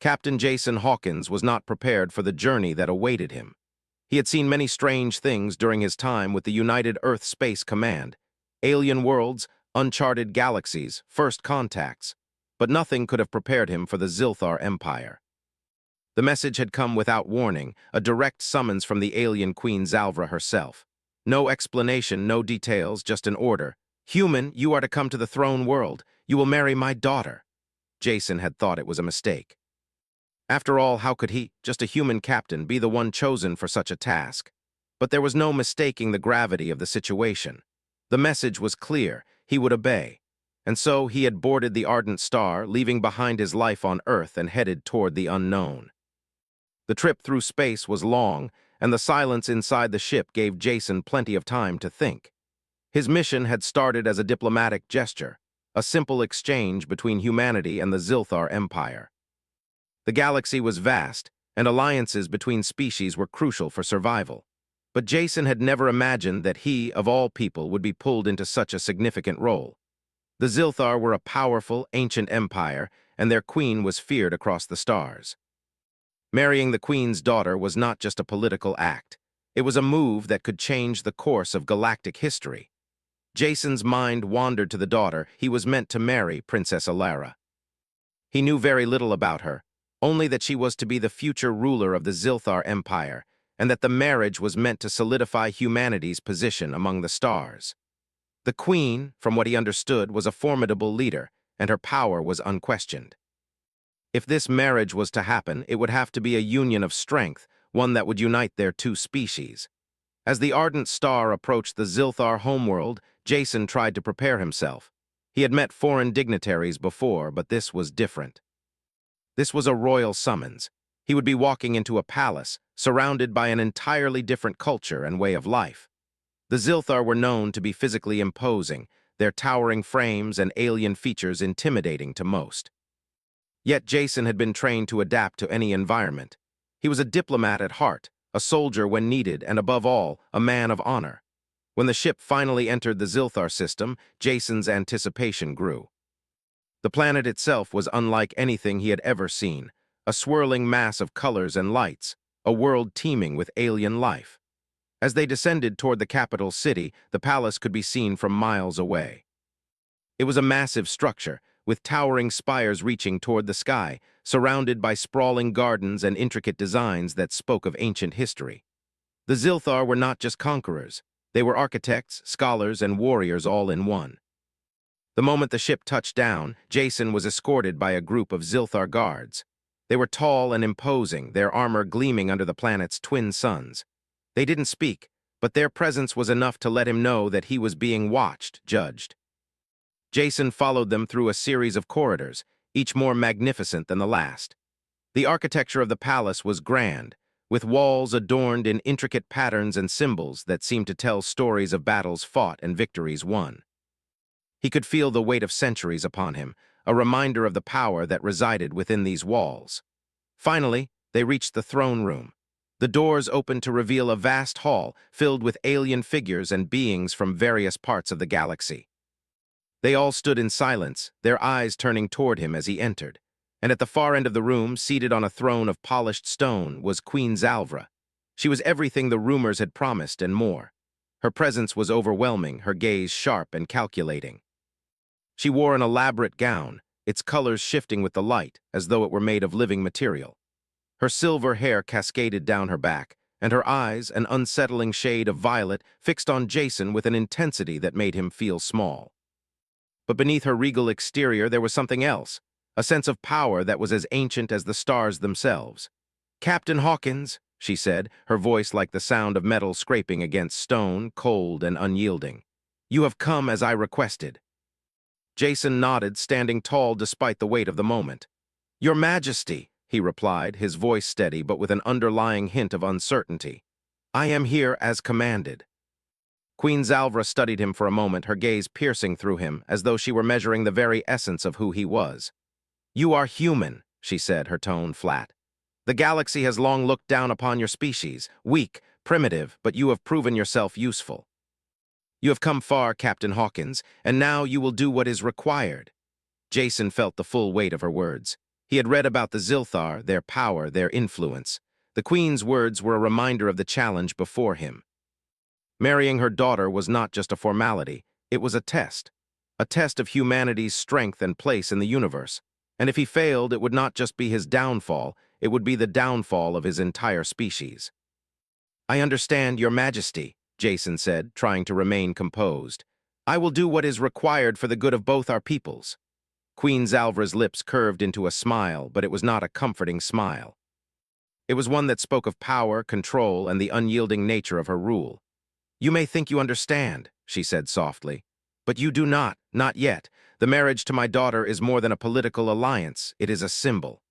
Captain Jason Hawkins was not prepared for the journey that awaited him. He had seen many strange things during his time with the United Earth Space Command: alien worlds, uncharted galaxies, first contacts, but nothing could have prepared him for the Zilthar Empire. The message had come without warning, a direct summons from the alien Queen Zalvra herself. No explanation, no details, just an order. "Human, you are to come to the throne world. You will marry my daughter." Jason had thought it was a mistake. After all, how could he, just a human captain, be the one chosen for such a task? But there was no mistaking the gravity of the situation. The message was clear: he would obey. And so he had boarded the Ardent Star, leaving behind his life on Earth and headed toward the unknown. The trip through space was long, and the silence inside the ship gave Jason plenty of time to think. His mission had started as a diplomatic gesture, a simple exchange between humanity and the Zilthar Empire. The galaxy was vast, and alliances between species were crucial for survival. But Jason had never imagined that he, of all people, would be pulled into such a significant role. The Zilthar were a powerful, ancient empire, and their queen was feared across the stars. Marrying the queen's daughter was not just a political act. It was a move that could change the course of galactic history. Jason's mind wandered to the daughter he was meant to marry, Princess Alara. He knew very little about her, only that she was to be the future ruler of the Zilthar Empire, and that the marriage was meant to solidify humanity's position among the stars. The queen, from what he understood, was a formidable leader, and her power was unquestioned. If this marriage was to happen, it would have to be a union of strength, one that would unite their two species. As the Ardent Star approached the Zilthar homeworld, Jason tried to prepare himself. He had met foreign dignitaries before, but this was different. This was a royal summons. He would be walking into a palace, surrounded by an entirely different culture and way of life. The Zilthar were known to be physically imposing, their towering frames and alien features intimidating to most. Yet Jason had been trained to adapt to any environment. He was a diplomat at heart, a soldier when needed, and above all, a man of honor. When the ship finally entered the Zilthar system, Jason's anticipation grew. The planet itself was unlike anything he had ever seen, a swirling mass of colors and lights, a world teeming with alien life. As they descended toward the capital city, the palace could be seen from miles away. It was a massive structure, with towering spires reaching toward the sky, surrounded by sprawling gardens and intricate designs that spoke of ancient history. The Zilthar were not just conquerors. They were architects, scholars, and warriors all in one. The moment the ship touched down, Jason was escorted by a group of Zilthar guards. They were tall and imposing, their armor gleaming under the planet's twin suns. They didn't speak, but their presence was enough to let him know that he was being watched, judged. Jason followed them through a series of corridors, each more magnificent than the last. The architecture of the palace was grand, with walls adorned in intricate patterns and symbols that seemed to tell stories of battles fought and victories won. He could feel the weight of centuries upon him, a reminder of the power that resided within these walls. Finally, they reached the throne room. The doors opened to reveal a vast hall filled with alien figures and beings from various parts of the galaxy. They all stood in silence, their eyes turning toward him as he entered. And at the far end of the room, seated on a throne of polished stone, was Queen Zalvra. She was everything the rumors had promised and more. Her presence was overwhelming, her gaze sharp and calculating. She wore an elaborate gown, its colors shifting with the light, as though it were made of living material. Her silver hair cascaded down her back, and her eyes, an unsettling shade of violet, fixed on Jason with an intensity that made him feel small. But beneath her regal exterior there was something else, a sense of power that was as ancient as the stars themselves. "Captain Hawkins," she said, her voice like the sound of metal scraping against stone, cold and unyielding. "You have come as I requested." Jason nodded, standing tall despite the weight of the moment. "Your Majesty," he replied, his voice steady but with an underlying hint of uncertainty. "I am here as commanded." Queen Zalvra studied him for a moment, her gaze piercing through him, as though she were measuring the very essence of who he was. "You are human," she said, her tone flat. "The galaxy has long looked down upon your species, weak, primitive, but you have proven yourself useful. You have come far, Captain Hawkins, and now you will do what is required." Jason felt the full weight of her words. He had read about the Zilthar, their power, their influence. The queen's words were a reminder of the challenge before him. Marrying her daughter was not just a formality, it was a test of humanity's strength and place in the universe. And if he failed, it would not just be his downfall, it would be the downfall of his entire species. "I understand, Your Majesty," Jason said, trying to remain composed. "I will do what is required for the good of both our peoples." Queen Zalvra's lips curved into a smile, but it was not a comforting smile. It was one that spoke of power, control, and the unyielding nature of her rule. "You may think you understand," she said softly, "but you do not yet. The marriage to my daughter is more than a political alliance, it is a symbol.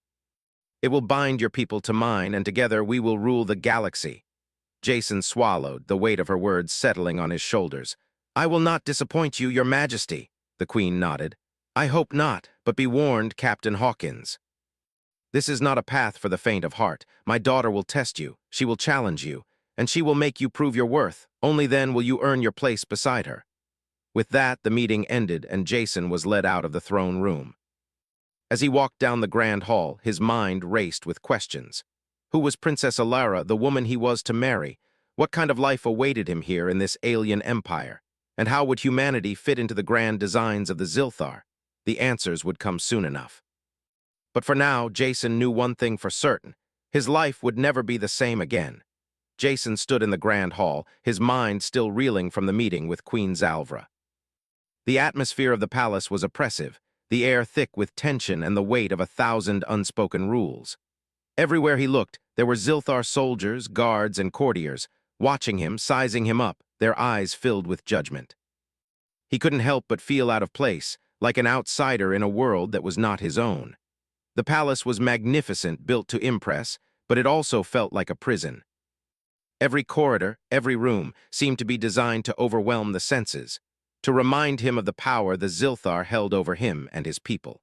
It will bind your people to mine, and together we will rule the galaxy." Jason swallowed, the weight of her words settling on his shoulders. "I will not disappoint you, Your Majesty," the Queen nodded. "I hope not, but be warned, Captain Hawkins. This is not a path for the faint of heart. My daughter will test you, she will challenge you, and she will make you prove your worth. Only then will you earn your place beside her." With that, the meeting ended, and Jason was led out of the throne room. As he walked down the grand hall, his mind raced with questions. Who was Princess Alara, the woman he was to marry? What kind of life awaited him here in this alien empire? And how would humanity fit into the grand designs of the Zilthar? The answers would come soon enough. But for now, Jason knew one thing for certain. His life would never be the same again. Jason stood in the grand hall, his mind still reeling from the meeting with Queen Zalvra. The atmosphere of the palace was oppressive, the air thick with tension and the weight of 1,000 unspoken rules. Everywhere he looked, there were Zilthar soldiers, guards, and courtiers, watching him, sizing him up, their eyes filled with judgment. He couldn't help but feel out of place, like an outsider in a world that was not his own. The palace was magnificent, built to impress, but it also felt like a prison. Every corridor, every room, seemed to be designed to overwhelm the senses, to remind him of the power the Zilthar held over him and his people.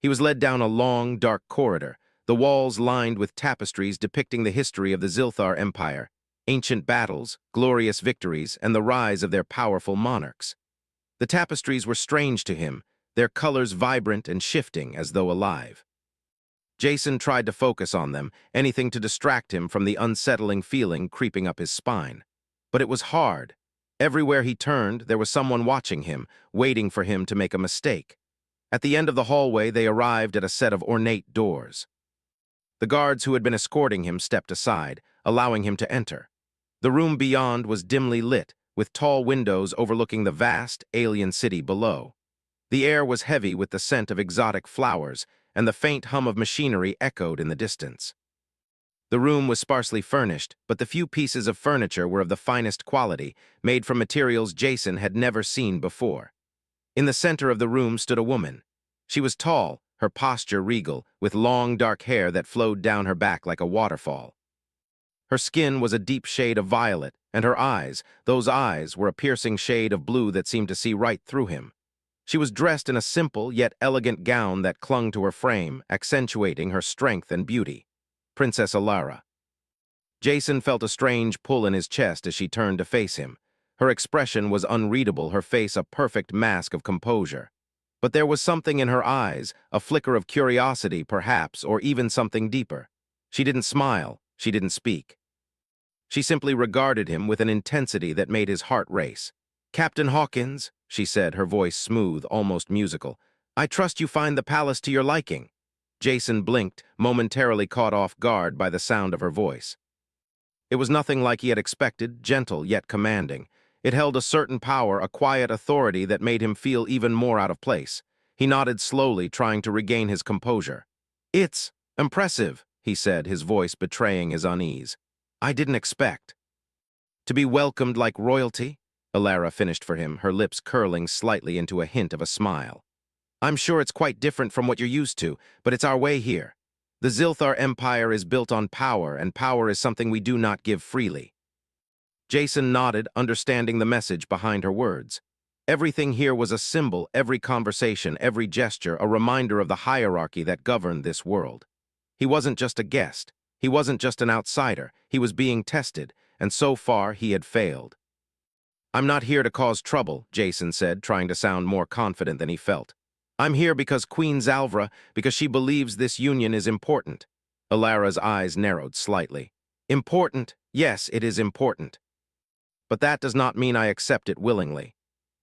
He was led down a long, dark corridor, the walls lined with tapestries depicting the history of the Zilthar Empire, ancient battles, glorious victories, and the rise of their powerful monarchs. The tapestries were strange to him, their colors vibrant and shifting as though alive. Jason tried to focus on them, anything to distract him from the unsettling feeling creeping up his spine. But it was hard. Everywhere he turned, there was someone watching him, waiting for him to make a mistake. At the end of the hallway, they arrived at a set of ornate doors. The guards who had been escorting him stepped aside, allowing him to enter. The room beyond was dimly lit, with tall windows overlooking the vast, alien city below. The air was heavy with the scent of exotic flowers, and the faint hum of machinery echoed in the distance. The room was sparsely furnished, but the few pieces of furniture were of the finest quality, made from materials Jason had never seen before. In the center of the room stood a woman. She was tall, her posture regal, with long dark hair that flowed down her back like a waterfall. Her skin was a deep shade of violet, and her eyes, those eyes, were a piercing shade of blue that seemed to see right through him. She was dressed in a simple yet elegant gown that clung to her frame, accentuating her strength and beauty. Princess Alara. Jason felt a strange pull in his chest as she turned to face him. Her expression was unreadable, her face a perfect mask of composure. But there was something in her eyes, a flicker of curiosity, perhaps, or even something deeper. She didn't smile, she didn't speak. She simply regarded him with an intensity that made his heart race. "Captain Hawkins," she said, her voice smooth, almost musical, "I trust you find the palace to your liking." Jason blinked, momentarily caught off guard by the sound of her voice. It was nothing like he had expected, gentle yet commanding. It held a certain power, a quiet authority that made him feel even more out of place. He nodded slowly, trying to regain his composure. "It's impressive," he said, his voice betraying his unease. "I didn't expect." "To be welcomed like royalty?" Alara finished for him, her lips curling slightly into a hint of a smile. "I'm sure it's quite different from what you're used to, but it's our way here. The Zilthar Empire is built on power, and power is something we do not give freely." Jason nodded, understanding the message behind her words. Everything here was a symbol, every conversation, every gesture, a reminder of the hierarchy that governed this world. He wasn't just a guest. He wasn't just an outsider. He was being tested, and so far he had failed. "I'm not here to cause trouble," Jason said, trying to sound more confident than he felt. I'm here because Queen Zalvra, because she believes this union is important. Alara's eyes narrowed slightly. Important? Yes, it is important. But that does not mean I accept it willingly.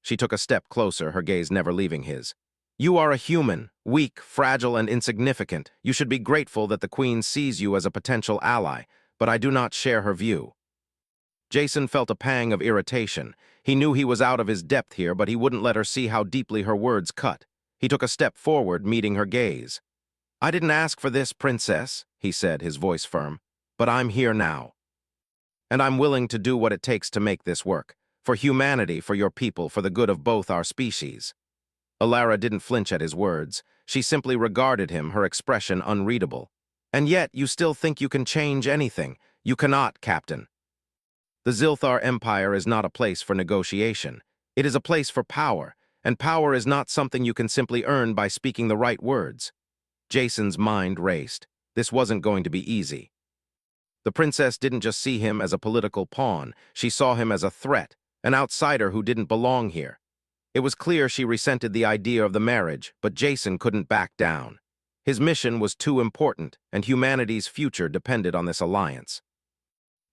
She took a step closer, her gaze never leaving his. You are a human, weak, fragile, and insignificant. You should be grateful that the Queen sees you as a potential ally, but I do not share her view. Jason felt a pang of irritation. He knew he was out of his depth here, but he wouldn't let her see how deeply her words cut. He took a step forward, meeting her gaze. I didn't ask for this, princess, he said, his voice firm, but I'm here now. And I'm willing to do what it takes to make this work. For humanity, for your people, for the good of both our species. Alara didn't flinch at his words. She simply regarded him, her expression unreadable. And yet, you still think you can change anything. You cannot, Captain. The Zilthar Empire is not a place for negotiation. It is a place for power, and power is not something you can simply earn by speaking the right words. Jason's mind raced. This wasn't going to be easy. The princess didn't just see him as a political pawn. She saw him as a threat, an outsider who didn't belong here. It was clear she resented the idea of the marriage, but Jason couldn't back down. His mission was too important, and humanity's future depended on this alliance.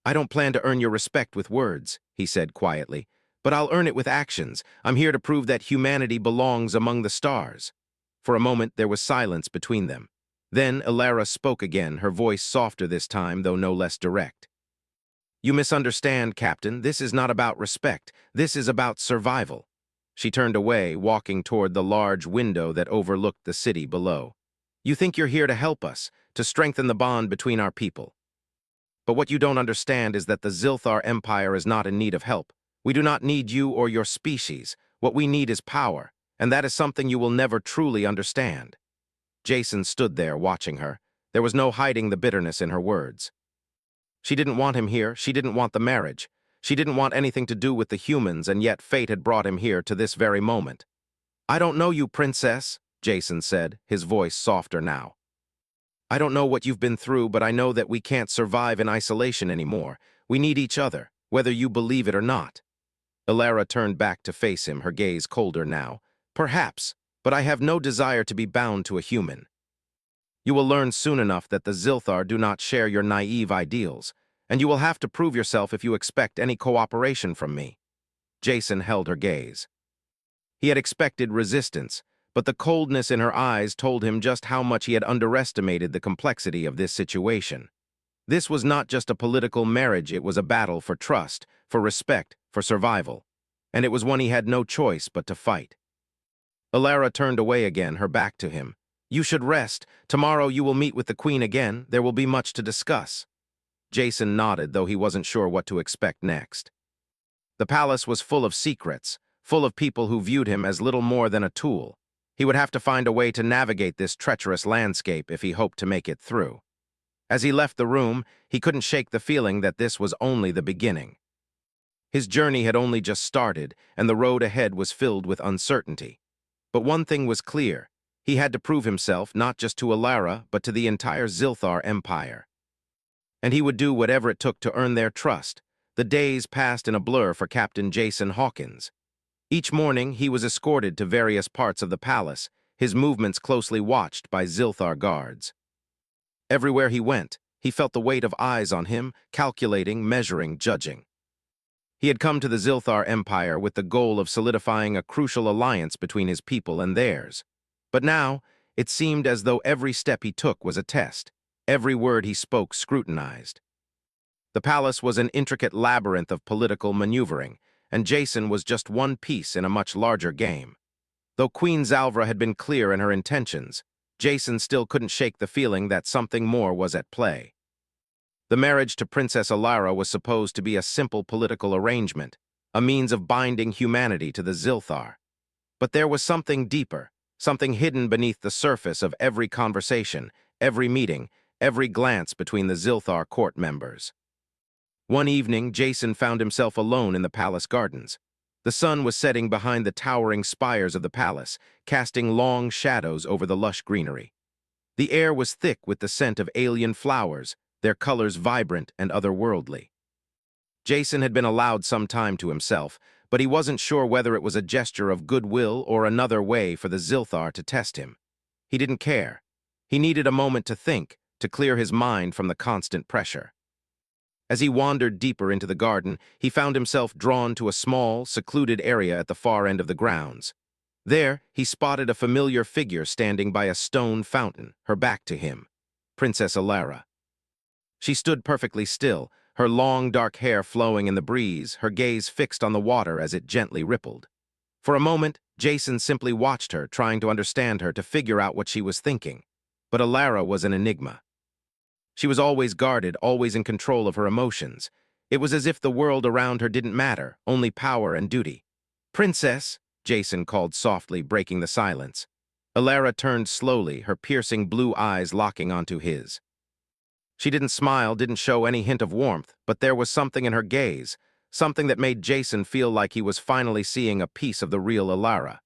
I don't plan to earn your respect with words, he said quietly, but I'll earn it with actions. I'm here to prove that humanity belongs among the stars. For a moment, there was silence between them. Then Alara spoke again, her voice softer this time, though no less direct. You misunderstand, Captain. This is not about respect. This is about survival. She turned away, walking toward the large window that overlooked the city below. You think you're here to help us, to strengthen the bond between our people. But what you don't understand is that the Zilthar Empire is not in need of help. We do not need you or your species. What we need is power, and that is something you will never truly understand. Jason stood there, watching her. There was no hiding the bitterness in her words. She didn't want him here. She didn't want the marriage. She didn't want anything to do with the humans, and yet fate had brought him here to this very moment. I don't know you, princess, Jason said, his voice softer now. I don't know what you've been through, but I know that we can't survive in isolation anymore. We need each other, whether you believe it or not. Alara turned back to face him, her gaze colder now. Perhaps, but I have no desire to be bound to a human. You will learn soon enough that the Zilthar do not share your naive ideals, and you will have to prove yourself if you expect any cooperation from me. Jason held her gaze. He had expected resistance, but the coldness in her eyes told him just how much he had underestimated the complexity of this situation. This was not just a political marriage, it was a battle for trust, for respect, for survival, and it was one he had no choice but to fight. Alara turned away again, her back to him. You should rest. Tomorrow you will meet with the Queen again. There will be much to discuss. Jason nodded, though he wasn't sure what to expect next. The palace was full of secrets, full of people who viewed him as little more than a tool. He would have to find a way to navigate this treacherous landscape if he hoped to make it through. As he left the room, he couldn't shake the feeling that this was only the beginning. His journey had only just started, and the road ahead was filled with uncertainty. But one thing was clear. He had to prove himself not just to Alara, but to the entire Zilthar Empire. And he would do whatever it took to earn their trust. The days passed in a blur for Captain Jason Hawkins. Each morning, he was escorted to various parts of the palace, his movements closely watched by Zilthar guards. Everywhere he went, he felt the weight of eyes on him, calculating, measuring, judging. He had come to the Zilthar Empire with the goal of solidifying a crucial alliance between his people and theirs. But now, it seemed as though every step he took was a test, every word he spoke scrutinized. The palace was an intricate labyrinth of political maneuvering, and Jason was just one piece in a much larger game. Though Queen Zalvra had been clear in her intentions, Jason still couldn't shake the feeling that something more was at play. The marriage to Princess Alara was supposed to be a simple political arrangement, a means of binding humanity to the Zilthar. But there was something deeper, something hidden beneath the surface of every conversation, every meeting, every glance between the Zilthar court members. One evening, Jason found himself alone in the palace gardens. The sun was setting behind the towering spires of the palace, casting long shadows over the lush greenery. The air was thick with the scent of alien flowers, their colors vibrant and otherworldly. Jason had been allowed some time to himself, but he wasn't sure whether it was a gesture of goodwill or another way for the Zilthar to test him. He didn't care. He needed a moment to think, to clear his mind from the constant pressure. As he wandered deeper into the garden, he found himself drawn to a small, secluded area at the far end of the grounds. There, he spotted a familiar figure standing by a stone fountain, her back to him. Princess Alara. She stood perfectly still, her long, dark hair flowing in the breeze, her gaze fixed on the water as it gently rippled. For a moment, Jason simply watched her, trying to understand her, to figure out what she was thinking. But Alara was an enigma. She was always guarded, always in control of her emotions. It was as if the world around her didn't matter, only power and duty. "Princess," Jason called softly, breaking the silence. Alara turned slowly, her piercing blue eyes locking onto his. She didn't smile, didn't show any hint of warmth, but there was something in her gaze, something that made Jason feel like he was finally seeing a piece of the real Alara.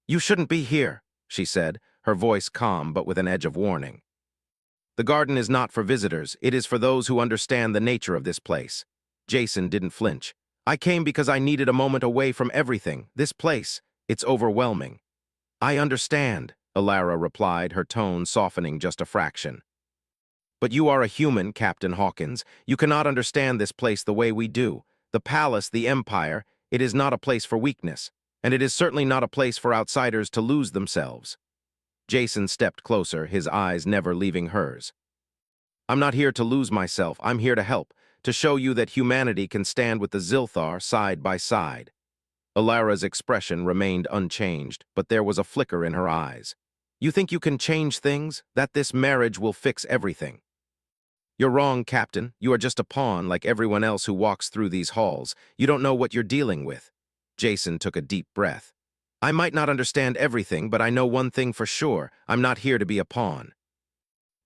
"You shouldn't be here," she said, her voice calm but with an edge of warning. "The garden is not for visitors, it is for those who understand the nature of this place." Jason didn't flinch. "I came because I needed a moment away from everything. This place, it's overwhelming." "I understand," Alara replied, her tone softening just a fraction. "But you are a human, Captain Hawkins. You cannot understand this place the way we do. The palace, the empire, it is not a place for weakness, and it is certainly not a place for outsiders to lose themselves." Jason stepped closer, his eyes never leaving hers. "I'm not here to lose myself. I'm here to help, to show you that humanity can stand with the Zilthar side by side." Alara's expression remained unchanged, but there was a flicker in her eyes. "You think you can change things? That this marriage will fix everything?" "You're wrong, Captain. You are just a pawn like everyone else who walks through these halls. You don't know what you're dealing with." Jason took a deep breath. "I might not understand everything, but I know one thing for sure. I'm not here to be a pawn.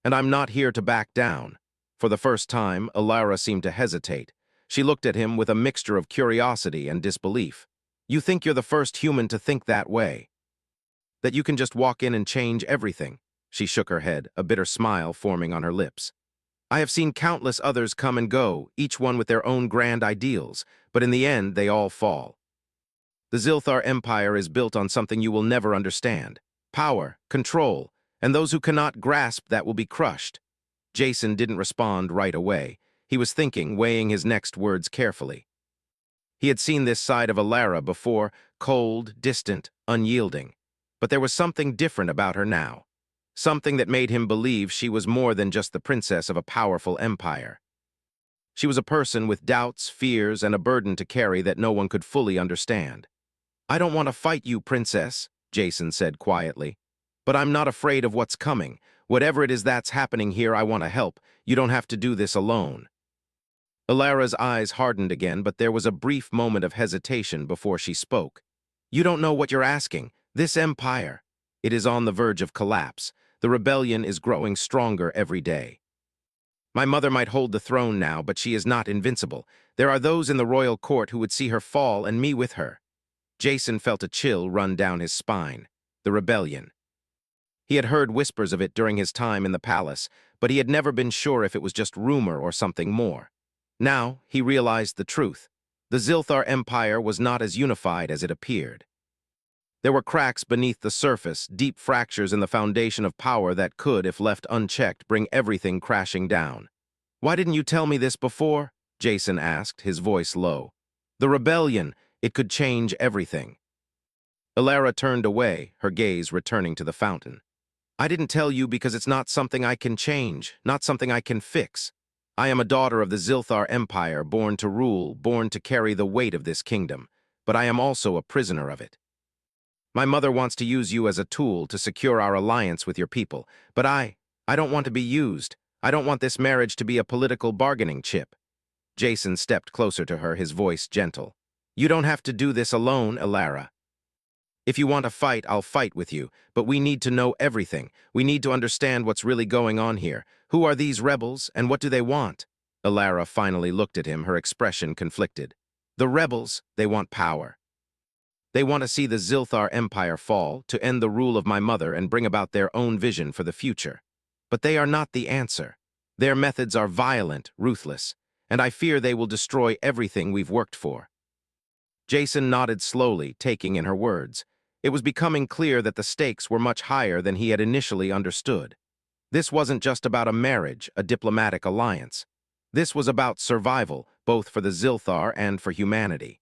And I'm not here to back down." For the first time, Alara seemed to hesitate. She looked at him with a mixture of curiosity and disbelief. "You think you're the first human to think that way? That you can just walk in and change everything?" She shook her head, a bitter smile forming on her lips. "I have seen countless others come and go, each one with their own grand ideals, but in the end they all fall. The Zilthar Empire is built on something you will never understand. Power, control, and those who cannot grasp that will be crushed." Jason didn't respond right away. He was thinking, weighing his next words carefully. He had seen this side of Alara before, cold, distant, unyielding. But there was something different about her now. Something that made him believe she was more than just the princess of a powerful empire. She was a person with doubts, fears, and a burden to carry that no one could fully understand. "I don't want to fight you, Princess," Jason said quietly. "But I'm not afraid of what's coming. Whatever it is that's happening here, I want to help. You don't have to do this alone." Alara's eyes hardened again, but there was a brief moment of hesitation before she spoke. "You don't know what you're asking. This empire, it is on the verge of collapse. The rebellion is growing stronger every day. My mother might hold the throne now, but she is not invincible. There are those in the royal court who would see her fall and me with her." Jason felt a chill run down his spine. The rebellion. He had heard whispers of it during his time in the palace, but he had never been sure if it was just rumor or something more. Now, he realized the truth. The Zilthar Empire was not as unified as it appeared. There were cracks beneath the surface, deep fractures in the foundation of power that could, if left unchecked, bring everything crashing down. "Why didn't you tell me this before?" Jason asked, his voice low. "The rebellion, it could change everything." Alara turned away, her gaze returning to the fountain. "I didn't tell you because it's not something I can change, not something I can fix. I am a daughter of the Zilthar Empire, born to rule, born to carry the weight of this kingdom, but I am also a prisoner of it. My mother wants to use you as a tool to secure our alliance with your people, but I don't want to be used. I don't want this marriage to be a political bargaining chip." Jason stepped closer to her, his voice gentle. "You don't have to do this alone, Alara. If you want to fight, I'll fight with you, but we need to know everything. We need to understand what's really going on here. Who are these rebels, and what do they want?" Alara finally looked at him, her expression conflicted. "The rebels, they want power. They want to see the Zilthar Empire fall, to end the rule of my mother and bring about their own vision for the future. But they are not the answer. Their methods are violent, ruthless, and I fear they will destroy everything we've worked for." Jason nodded slowly, taking in her words. It was becoming clear that the stakes were much higher than he had initially understood. This wasn't just about a marriage, a diplomatic alliance. This was about survival, both for the Zilthar and for humanity.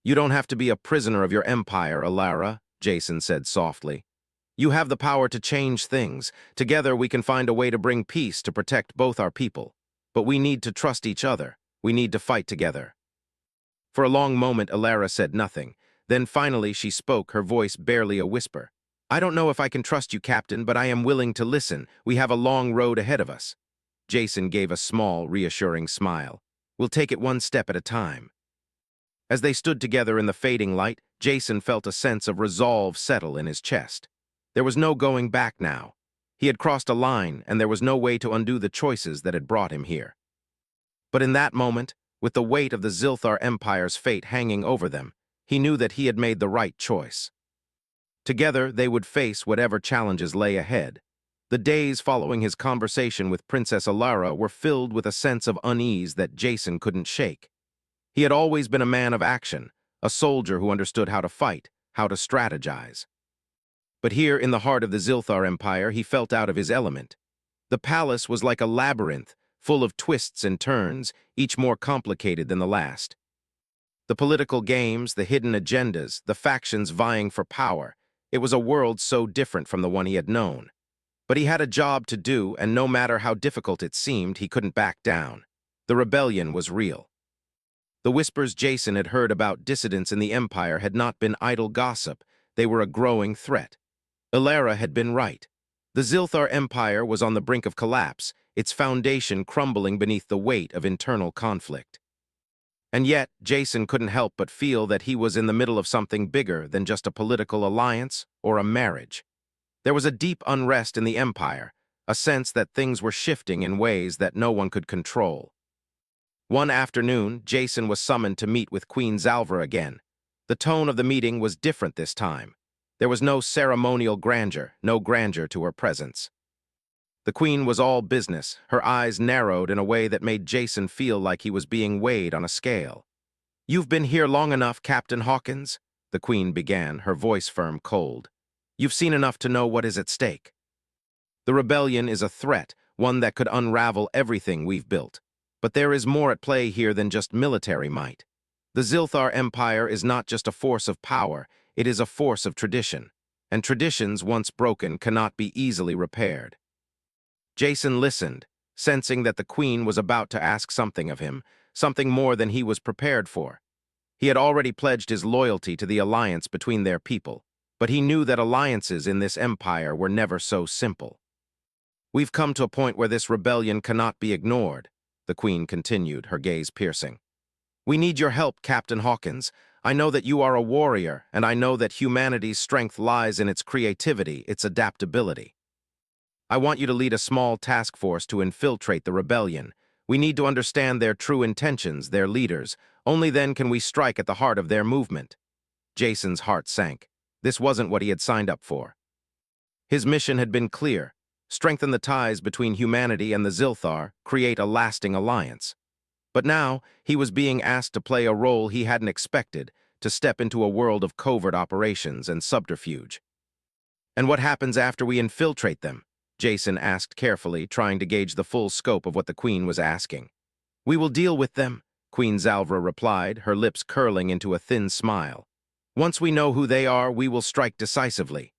"You don't have to be a prisoner of your empire, Alara," Jason said softly. "You have the power to change things. Together we can find a way to bring peace to protect both our people. But we need to trust each other. We need to fight together." For a long moment, Alara said nothing. Then finally she spoke, her voice barely a whisper. "I don't know if I can trust you, Captain, but I am willing to listen. We have a long road ahead of us." Jason gave a small, reassuring smile. "We'll take it one step at a time." As they stood together in the fading light, Jason felt a sense of resolve settle in his chest. There was no going back now. He had crossed a line, and there was no way to undo the choices that had brought him here. But in that moment, with the weight of the Zilthar Empire's fate hanging over them, he knew that he had made the right choice. Together, they would face whatever challenges lay ahead. The days following his conversation with Princess Alara were filled with a sense of unease that Jason couldn't shake. He had always been a man of action, a soldier who understood how to fight, how to strategize. But here in the heart of the Zilthar Empire, he felt out of his element. The palace was like a labyrinth, full of twists and turns, each more complicated than the last. The political games, the hidden agendas, the factions vying for power. It was a world so different from the one he had known. But he had a job to do, and no matter how difficult it seemed, he couldn't back down. The rebellion was real. The whispers Jason had heard about dissidents in the Empire had not been idle gossip. They were a growing threat. Alara had been right. The Zilthar Empire was on the brink of collapse, its foundation crumbling beneath the weight of internal conflict. And yet, Jason couldn't help but feel that he was in the middle of something bigger than just a political alliance or a marriage. There was a deep unrest in the Empire, a sense that things were shifting in ways that no one could control. One afternoon, Jason was summoned to meet with Queen Zalvra again. The tone of the meeting was different this time. There was no ceremonial grandeur, no grandeur to her presence. The Queen was all business, her eyes narrowed in a way that made Jason feel like he was being weighed on a scale. "You've been here long enough, Captain Hawkins," the Queen began, her voice firm, cold. "You've seen enough to know what is at stake. The rebellion is a threat, one that could unravel everything we've built. But there is more at play here than just military might. The Zilthar Empire is not just a force of power, it is a force of tradition. And traditions, once broken, cannot be easily repaired." Jason listened, sensing that the Queen was about to ask something of him, something more than he was prepared for. He had already pledged his loyalty to the alliance between their people, but he knew that alliances in this empire were never so simple. "We've come to a point where this rebellion cannot be ignored," the Queen continued, her gaze piercing. "We need your help, Captain Hawkins. I know that you are a warrior, and I know that humanity's strength lies in its creativity, its adaptability. I want you to lead a small task force to infiltrate the rebellion. We need to understand their true intentions, their leaders. Only then can we strike at the heart of their movement." Jason's heart sank. This wasn't what he had signed up for. His mission had been clear: strengthen the ties between humanity and the Zilthar, create a lasting alliance. But now, he was being asked to play a role he hadn't expected, to step into a world of covert operations and subterfuge. "And what happens after we infiltrate them?" Jason asked carefully, trying to gauge the full scope of what the Queen was asking. "We will deal with them," Queen Zalvra replied, her lips curling into a thin smile. "Once we know who they are, we will strike decisively.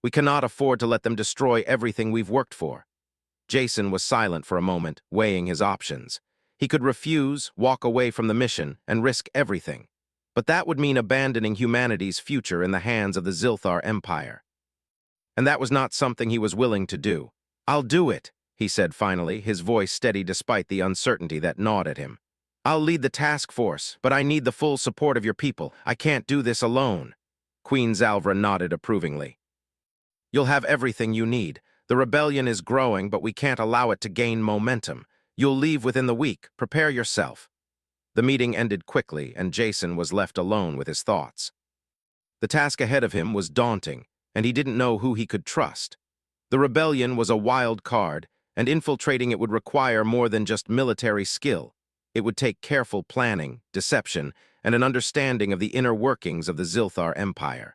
We cannot afford to let them destroy everything we've worked for." Jason was silent for a moment, weighing his options. He could refuse, walk away from the mission, and risk everything. But that would mean abandoning humanity's future in the hands of the Zilthar Empire. And that was not something he was willing to do. "I'll do it," he said finally, his voice steady despite the uncertainty that gnawed at him. "I'll lead the task force, but I need the full support of your people. I can't do this alone." Queen Zalvra nodded approvingly. "You'll have everything you need. The rebellion is growing, but we can't allow it to gain momentum. You'll leave within the week. Prepare yourself." The meeting ended quickly, and Jason was left alone with his thoughts. The task ahead of him was daunting, and he didn't know who he could trust. The rebellion was a wild card, and infiltrating it would require more than just military skill. It would take careful planning, deception, and an understanding of the inner workings of the Zilthar Empire.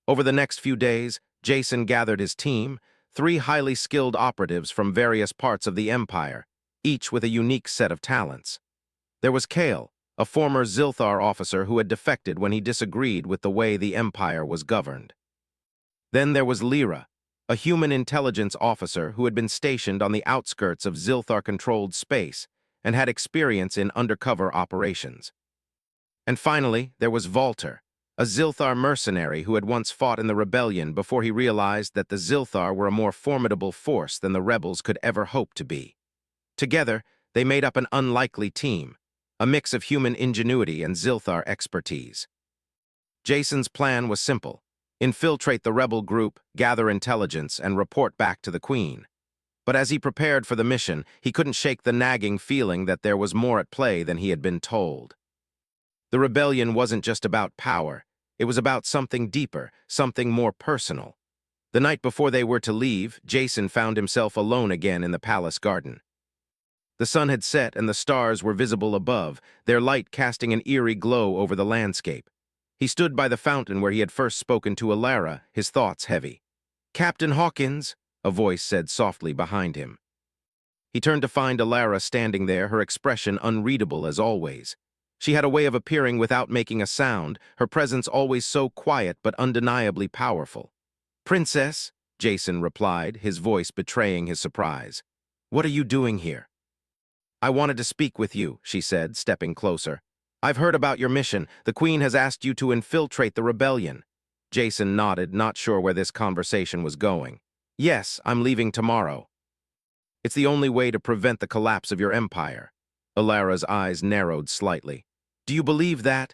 Over the next few days, Jason gathered his team, 3 highly skilled operatives from various parts of the Empire, each with a unique set of talents. There was Kale, a former Zilthar officer who had defected when he disagreed with the way the Empire was governed. Then there was Lyra, a human intelligence officer who had been stationed on the outskirts of Zilthar-controlled space and had experience in undercover operations. And finally, there was Valter, a Zilthar mercenary who had once fought in the rebellion before he realized that the Zilthar were a more formidable force than the rebels could ever hope to be. Together, they made up an unlikely team, a mix of human ingenuity and Zilthar expertise. Jason's plan was simple: infiltrate the rebel group, gather intelligence, and report back to the Queen. But as he prepared for the mission, he couldn't shake the nagging feeling that there was more at play than he had been told. The rebellion wasn't just about power. It was about something deeper, something more personal. The night before they were to leave, Jason found himself alone again in the palace garden. The sun had set and the stars were visible above, their light casting an eerie glow over the landscape. He stood by the fountain where he had first spoken to Alara, his thoughts heavy. "Captain Hawkins," a voice said softly behind him. He turned to find Alara standing there, her expression unreadable as always. She had a way of appearing without making a sound, her presence always so quiet but undeniably powerful. "Princess," Jason replied, his voice betraying his surprise. "What are you doing here?" "I wanted to speak with you," she said, stepping closer. "I've heard about your mission. The Queen has asked you to infiltrate the rebellion." Jason nodded, not sure where this conversation was going. "Yes, I'm leaving tomorrow." "It's the only way to prevent the collapse of your empire." Alara's eyes narrowed slightly. "Do you believe that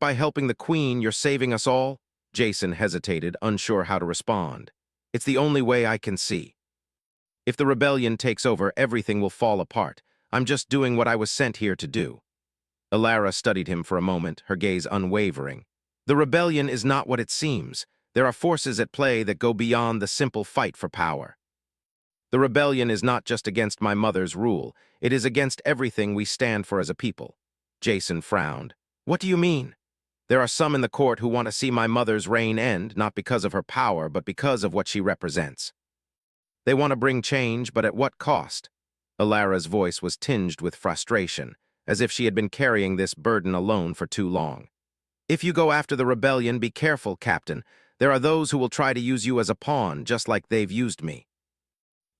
by helping the Queen you're saving us all?" Jason hesitated, unsure how to respond. "It's the only way I can see. If the rebellion takes over, everything will fall apart. I'm just doing what I was sent here to do." Alara studied him for a moment, her gaze unwavering. "The rebellion is not what it seems. There are forces at play that go beyond the simple fight for power. The rebellion is not just against my mother's rule. It is against everything we stand for as a people." Jason frowned. "What do you mean?" "There are some in the court who want to see my mother's reign end, not because of her power, but because of what she represents. They want to bring change, but at what cost?" Alara's voice was tinged with frustration, as if she had been carrying this burden alone for too long. "If you go after the rebellion, be careful, Captain. There are those who will try to use you as a pawn, just like they've used me."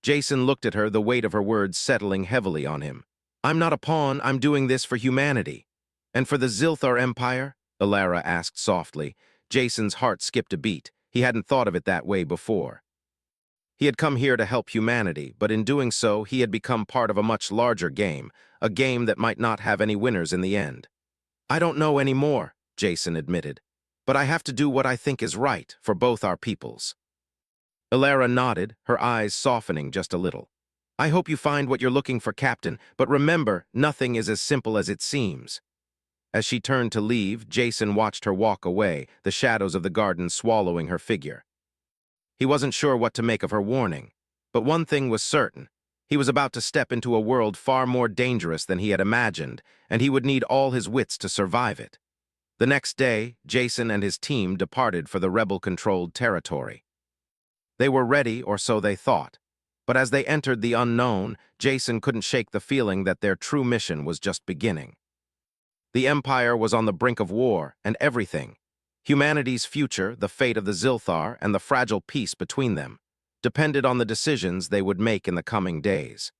Jason looked at her, the weight of her words settling heavily on him. "I'm not a pawn, I'm doing this for humanity." "And for the Zilthar Empire?" Alara asked softly. Jason's heart skipped a beat. He hadn't thought of it that way before. He had come here to help humanity, but in doing so, he had become part of a much larger game, a game that might not have any winners in the end. "I don't know any more," Jason admitted, "but I have to do what I think is right for both our peoples." Alara nodded, her eyes softening just a little. "I hope you find what you're looking for, Captain, but remember, nothing is as simple as it seems." As she turned to leave, Jason watched her walk away, the shadows of the garden swallowing her figure. He wasn't sure what to make of her warning, but one thing was certain. He was about to step into a world far more dangerous than he had imagined, and he would need all his wits to survive it. The next day, Jason and his team departed for the rebel-controlled territory. They were ready, or so they thought, but as they entered the unknown, Jason couldn't shake the feeling that their true mission was just beginning. The Empire was on the brink of war, and everything, humanity's future, the fate of the Zilthar, and the fragile peace between them, depended on the decisions they would make in the coming days.